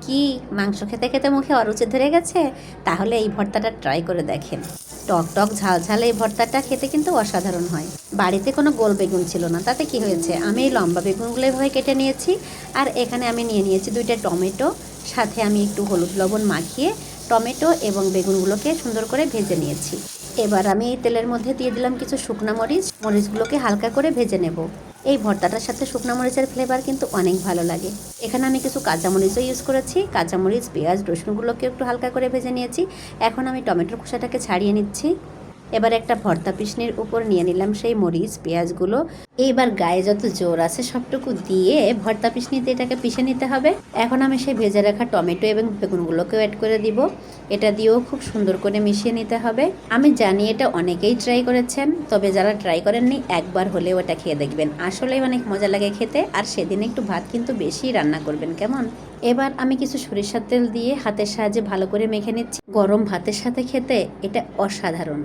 কি মাংস খেতে খেতে মুখে অরুচি ধরে গেছে? তাহলে এই ভর্তাটা ট্রাই করে দেখেন। টক টক ঝাল ঝাল এই ভর্তাটা খেতে কিন্তু অসাধারণ হয়। বাড়িতে কোনো গোল বেগুন ছিল না, তাতে কি হয়েছে, আমি এই লম্বা বেগুনগুলো এভাবে কেটে নিয়েছি। আর এখানে আমি নিয়ে নিয়েছি 2টা টমেটো, সাথে আমি একটু হলুদ লবণ মাখিয়ে টমেটো এবং বেগুনগুলোকে সুন্দর করে ভেজে নিয়েছি। এবার আমি এই তেলের মধ্যে দিয়ে দিলাম কিছু শুকনো মরিচ, মরিচগুলোকে হালকা করে ভেজে নেব। এই ভর্তাটার সাথে শুকনো মরিচের ফ্লেভার কিন্তু অনেক ভালো লাগে। এখানে আমি কিছু কাঁচামরিচও ইউজ করেছি। কাঁচামরিচ, পেঁয়াজ, রসুনগুলোকে একটু হালকা করে ভেজে নিয়েছি। এখন আমি টমেটোর খোসাটাকে ছাড়িয়ে নিচ্ছি। এবার একটা ভর্তা পিশনির উপর নিয়ে নিলাম সেই মরিচ পেঁয়াজগুলো। এইবার গায়ে যত জোর আছে সবটুকু দিয়ে ভর্তা পিশনিতে এটাকে পিষে নিতে হবে। এখন আমি সেই ভেজে রাখা টমেটো এবং বেগুনগুলোকেও অ্যাড করে দিব। এটা দিয়েও খুব সুন্দর করে মিশিয়ে নিতে হবে। আমি জানি এটা অনেকেই ট্রাই করেছেন, তবে যারা ট্রাই করেননি একবার হলেও এটা খেয়ে দেখবেন, আসলেই অনেক মজা লাগে খেতে। আর সেদিন একটু ভাত কিন্তু বেশি রান্না করবেন, কেমন? এবার আমি কিছু সরিষার তেল দিয়ে হাতের সাহায্যে ভালো করে মেখে নিচ্ছি। গরম ভাতের সাথে খেতে এটা অসাধারণ।